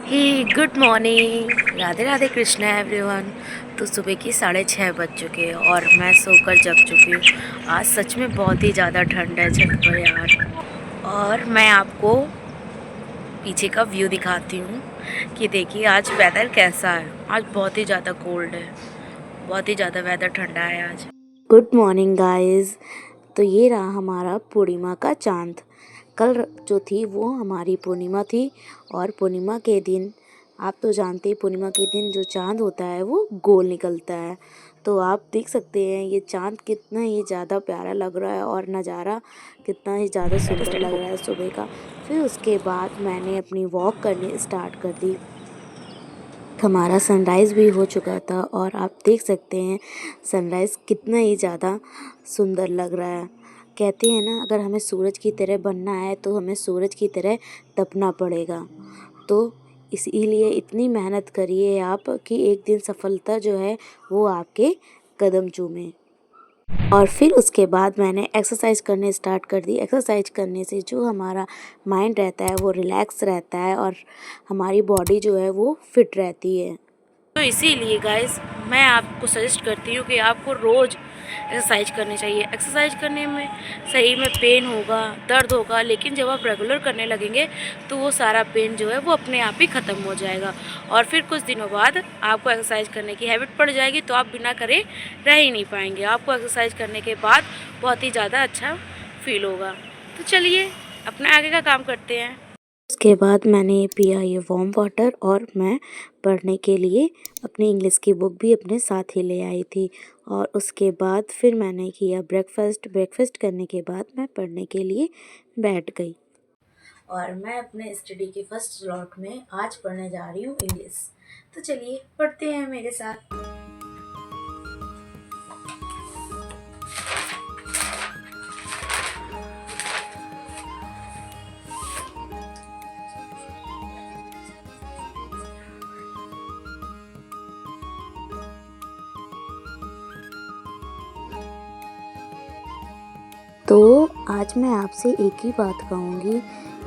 हे good morning, Radhe Radhe Krishna everyone. तो सुबह की 6:30 बज चुके हैं और मैं सोकर जग चुकी हूँ। आज सच में बहुत ही ज़्यादा ठंड है छत पर यार। और मैं आपको पीछे का व्यू दिखाती हूँ कि देखिए आज वेदर कैसा है। आज बहुत ही ज़्यादा कोल्ड है, बहुत ही ज़्यादा वेदर ठंडा है आज। Good morning guys. तो ये रहा हमारा पूर्णिमा का चांद। कल जो थी वो हमारी पूर्णिमा थी और पूर्णिमा के दिन आप तो जानते हैं पूर्णिमा के दिन जो चांद होता है वो गोल निकलता है। तो आप देख सकते हैं ये चांद कितना ही ज़्यादा प्यारा लग रहा है और नज़ारा कितना ही ज़्यादा सुंदर लग रहा है सुबह का। फिर उसके बाद मैंने अपनी वॉक करनी स्टार्ट कर दी। हमारा सनराइज़ भी हो चुका था और आप देख सकते हैं सनराइज़ कितना ही ज़्यादा सुंदर लग रहा है। कहते हैं ना, अगर हमें सूरज की तरह बनना है तो हमें सूरज की तरह तपना पड़ेगा। तो इसीलिए इतनी मेहनत करिए आप कि एक दिन सफलता जो है वो आपके कदम चूमे। और फिर उसके बाद मैंने एक्सरसाइज करने स्टार्ट कर दी। एक्सरसाइज करने से जो हमारा माइंड रहता है वो रिलैक्स रहता है और हमारी बॉडी जो है वो फिट रहती है। तो इसीलिए गाइस मैं आपको सजेस्ट करती हूँ कि आपको रोज़ एक्सरसाइज करनी चाहिए। एक्सरसाइज करने में सही में पेन होगा, दर्द होगा, लेकिन जब आप रेगुलर करने लगेंगे तो वो सारा पेन जो है वो अपने आप ही ख़त्म हो जाएगा। और फिर कुछ दिनों बाद आपको एक्सरसाइज करने की हैबिट पड़ जाएगी तो आप बिना करे रह ही नहीं पाएंगे। आपको एक्सरसाइज करने के बाद बहुत ही ज़्यादा अच्छा फील होगा। तो चलिए अपने आगे का काम करते हैं। उसके बाद मैंने पिया ये वार्म वाटर और मैं पढ़ने के लिए अपनी इंग्लिश की बुक भी अपने साथ ही ले आई थी। और उसके बाद फिर मैंने किया ब्रेकफास्ट। ब्रेकफास्ट करने के बाद मैं पढ़ने के लिए बैठ गई और मैं अपने स्टडी के फर्स्ट स्लॉट में आज पढ़ने जा रही हूँ इंग्लिश। तो चलिए पढ़ते हैं मेरे साथ। तो आज मैं आपसे एक ही बात कहूँगी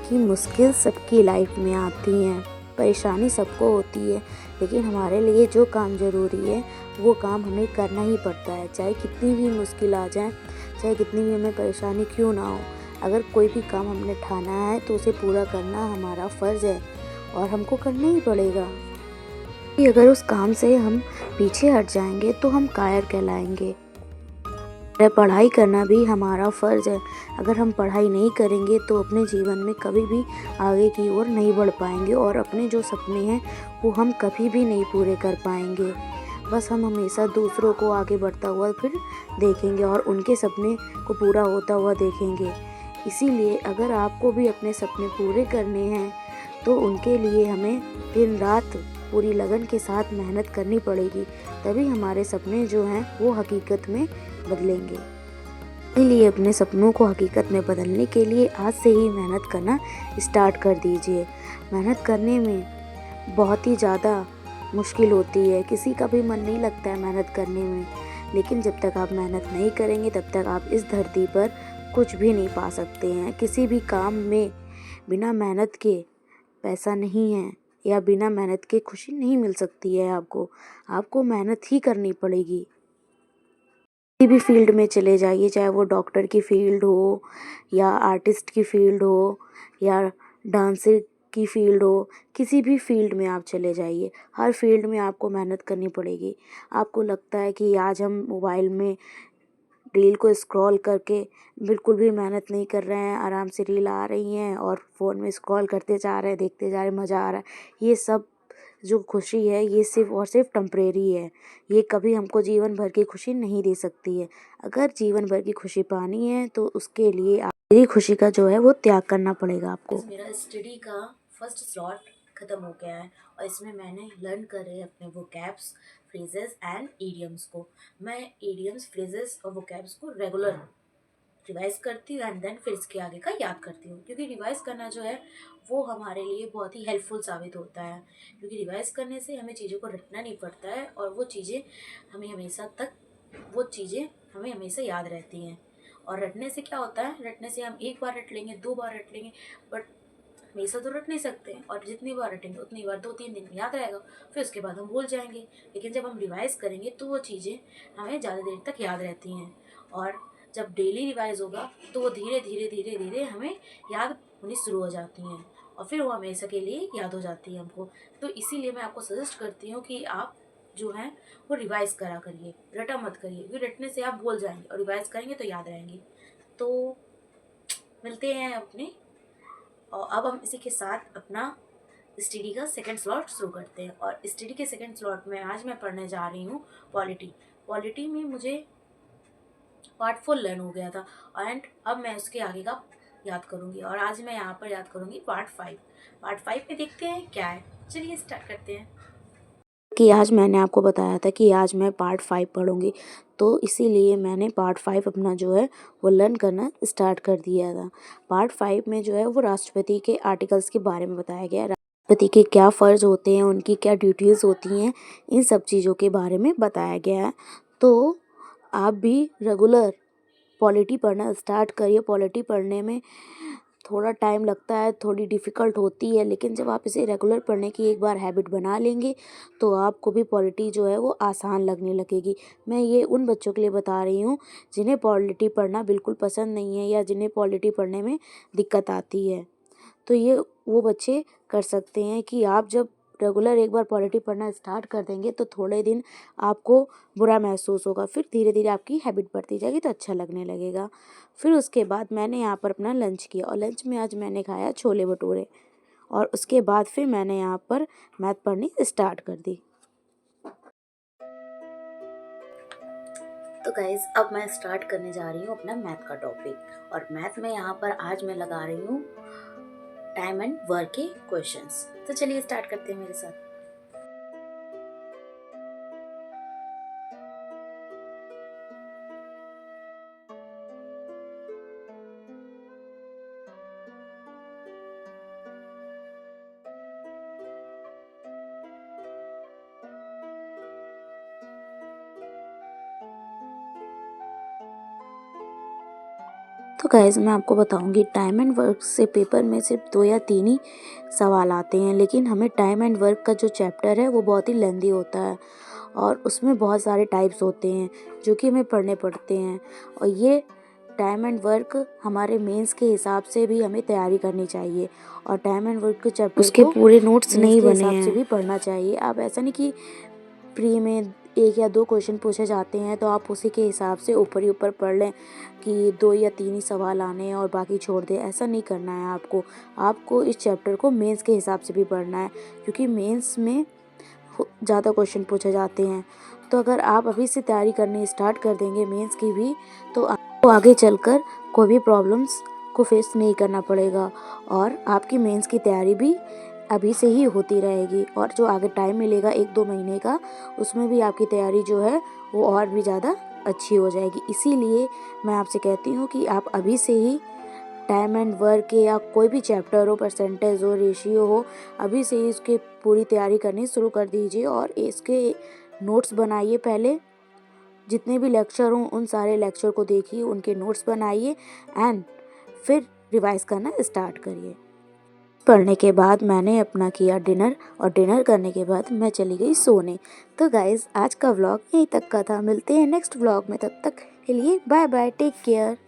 कि मुश्किल सबकी लाइफ में आती हैं, परेशानी सबको होती है, लेकिन हमारे लिए जो काम ज़रूरी है वो काम हमें करना ही पड़ता है। चाहे कितनी भी मुश्किल आ जाए, चाहे कितनी भी हमें परेशानी क्यों ना हो, अगर कोई भी काम हमने ठाना है तो उसे पूरा करना हमारा फ़र्ज़ है और हमको करना ही पड़ेगा। कि अगर उस काम से हम पीछे हट जाएंगे तो हम कायर कहलाएंगे। पढ़ाई करना भी हमारा फ़र्ज़ है। अगर हम पढ़ाई नहीं करेंगे तो अपने जीवन में कभी भी आगे की ओर नहीं बढ़ पाएंगे और अपने जो सपने हैं वो हम कभी भी नहीं पूरे कर पाएंगे। बस हम हमेशा दूसरों को आगे बढ़ता हुआ फिर देखेंगे और उनके सपने को पूरा होता हुआ देखेंगे। इसीलिए अगर आपको भी अपने सपने पूरे करने हैं तो उनके लिए हमें दिन रात पूरी लगन के साथ मेहनत करनी पड़ेगी, तभी हमारे सपने जो हैं वो हकीकत में बदलेंगे। इसीलिए अपने सपनों को हकीकत में बदलने के लिए आज से ही मेहनत करना स्टार्ट कर दीजिए। मेहनत करने में बहुत ही ज़्यादा मुश्किल होती है, किसी का भी मन नहीं लगता है मेहनत करने में, लेकिन जब तक आप मेहनत नहीं करेंगे तब तक आप इस धरती पर कुछ भी नहीं पा सकते हैं। किसी भी काम में बिना मेहनत के पैसा नहीं है या बिना मेहनत के खुशी नहीं मिल सकती है। आपको मेहनत ही करनी पड़ेगी। किसी भी फील्ड में चले जाइए, चाहे वो डॉक्टर की फील्ड हो या आर्टिस्ट की फील्ड हो या डांसर की फील्ड हो, किसी भी फील्ड में आप चले जाइए, हर फील्ड में आपको मेहनत करनी पड़ेगी। आपको लगता है कि आज हम मोबाइल में रील को स्क्रॉल करके बिल्कुल भी मेहनत नहीं कर रहे हैं, आराम से रील आ रही हैं और फ़ोन में स्क्रॉल करते जा रहे हैं, देखते जा रहे हैं, मज़ा आ रहा है, ये सब जो खुशी है ये सिर्फ़ और सिर्फ टेम्परेरी है। ये कभी हमको जीवन भर की खुशी नहीं दे सकती है। अगर जीवन भर की खुशी पानी है तो उसके लिए मेरी खुशी का जो है वो त्याग करना पड़ेगा आपको। मेरा स्टडी का फर्स्ट स्लॉट ख़त्म हो गया है और इसमें मैंने लर्न करे अपने वोकैब्स, फ्रेजेस एंड इडियम्स को। मैं इडियम्स, फ्रेजेस और वोकैब्स को रेगुलर रिवाइज करती हूँ एंड देन फिर इसके आगे का याद करती हूँ, क्योंकि रिवाइज करना जो है वो हमारे लिए बहुत ही हेल्पफुल साबित होता है। क्योंकि रिवाइज करने से हमें चीज़ों को रटना नहीं पड़ता है और वो चीज़ें हमें हमेशा याद रहती हैं। और रटने से क्या होता है, रटने से हम एक बार रट लेंगे, 2 बार रट लेंगे, बट हमेशा तो रट नहीं सकते, और जितनी बार रटेंगे उतनी बार 2-3 दिन में याद रहेगा, फिर उसके बाद हम भूल जाएंगे। लेकिन जब हम रिवाइज करेंगे तो वो चीज़ें हमें ज़्यादा देर तक याद रहती हैं, और जब डेली रिवाइज होगा तो वो धीरे धीरे धीरे धीरे हमें याद होनी शुरू हो जाती हैं, और फिर वो हमेशा के लिए याद हो जाती है हमको। तो इसीलिए मैं आपको सजेस्ट करती हूँ कि आप जो है वो रिवाइज करा करिए, रटा मत करिए, क्योंकि रटने से आप भूल जाएंगे और रिवाइज करेंगे तो याद रहेंगे। तो मिलते हैं अपने, और अब हम इसी के साथ अपना स्टडी का सेकंड स्लॉट शुरू करते हैं। और स्टडी के सेकंड स्लॉट में आज मैं पढ़ने जा रही हूँ पॉलिटी। पॉलिटी में मुझे पार्ट 4 लर्न हो गया था, एंड अब मैं उसके आगे का याद करूँगी, और आज मैं यहाँ पर याद करूँगी पार्ट 5। पार्ट 5 में देखते हैं क्या है, चलिए स्टार्ट करते हैं। कि आज मैंने आपको बताया था कि आज मैं पार्ट 5 पढ़ूंगी, तो इसीलिए मैंने पार्ट 5 अपना जो है वो लर्न करना स्टार्ट कर दिया था। पार्ट 5 में जो है वो राष्ट्रपति के आर्टिकल्स के बारे में बताया गया है, राष्ट्रपति के क्या फ़र्ज़ होते हैं, उनकी क्या ड्यूटीज़ होती हैं, इन सब चीज़ों के बारे में बताया गया है। तो आप भी रेगुलर पॉलिटी पढ़ना स्टार्ट करिए। पॉलिटी पढ़ने में थोड़ा टाइम लगता है, थोड़ी डिफ़िकल्ट होती है, लेकिन जब आप इसे रेगुलर पढ़ने की एक बार हैबिट बना लेंगे तो आपको भी पॉलिटी जो है वो आसान लगने लगेगी। मैं ये उन बच्चों के लिए बता रही हूँ जिन्हें पॉलिटी पढ़ना बिल्कुल पसंद नहीं है, या जिन्हें पॉलिटी पढ़ने में दिक्कत आती है। तो ये वो बच्चे कर सकते हैं कि आप जब रेगुलर एक बार पॉलिटी पढ़ना स्टार्ट कर देंगे तो थोड़े दिन आपको बुरा महसूस होगा, फिर धीरे धीरे आपकी हैबिट बढ़ती जाएगी तो अच्छा लगने लगेगा। फिर उसके बाद मैंने यहाँ पर अपना लंच किया, और लंच में आज मैंने खाया छोले भटूरे, और उसके बाद फिर मैंने यहाँ पर मैथ पढ़नी स्टार्ट कर दी। तो गाइज अब मैं स्टार्ट करने जा रही हूँ अपना मैथ का टॉपिक, और मैथ में यहाँ पर आज मैं लगा रही हूँ टाइम एंड वर्क के क्वेश्चंस। तो चलिए स्टार्ट करते हैं मेरे साथ। तो गाइस मैं आपको बताऊंगी, टाइम एंड वर्क से पेपर में सिर्फ 2 या 3 ही सवाल आते हैं, लेकिन हमें टाइम एंड वर्क का जो चैप्टर है वो बहुत ही लेंदी होता है, और उसमें बहुत सारे टाइप्स होते हैं जो कि हमें पढ़ने पड़ते हैं। और ये टाइम एंड वर्क हमारे मेंस के हिसाब से भी हमें तैयारी करनी चाहिए, और टाइम एंड वर्क के चैप्टर उसके पूरे नोट्स नहीं बने हैं, हिसाब से भी पढ़ना चाहिए। आप ऐसा नहीं कि प्री में 1 या 2 क्वेश्चन पूछे जाते हैं तो आप उसी के हिसाब से ऊपर ही ऊपर पढ़ लें कि 2 या 3 ही सवाल आने हैं और बाकी छोड़ दें। ऐसा नहीं करना है आपको इस चैप्टर को मेंस के हिसाब से भी पढ़ना है, क्योंकि मेंस में ज़्यादा क्वेश्चन पूछे जाते हैं। तो अगर आप अभी से तैयारी करनी स्टार्ट कर देंगे मेंस की भी, तो आपको आगे चलकर कोई भी प्रॉब्लम्स को फेस नहीं करना पड़ेगा, और आपकी मेंस की तैयारी भी अभी से ही होती रहेगी। और जो आगे टाइम मिलेगा 1-2 महीने का, उसमें भी आपकी तैयारी जो है वो और भी ज़्यादा अच्छी हो जाएगी। इसीलिए मैं आपसे कहती हूँ कि आप अभी से ही टाइम एंड वर्क या कोई भी चैप्टर हो, परसेंटेज हो, रेशियो हो, अभी से ही इसकी पूरी तैयारी करनी शुरू कर दीजिए, और इसके नोट्स बनाइए। पहले जितने भी लेक्चर हों उन सारे लेक्चर को देखिए, उनके नोट्स बनाइए, एंड फिर रिवाइज करना स्टार्ट करिए। पढ़ने के बाद मैंने अपना किया डिनर, और डिनर करने के बाद मैं चली गई सोने। तो गाइज़ आज का व्लॉग यहीं तक का था, मिलते हैं नेक्स्ट व्लॉग में, तब तक के लिए बाय बाय, टेक केयर।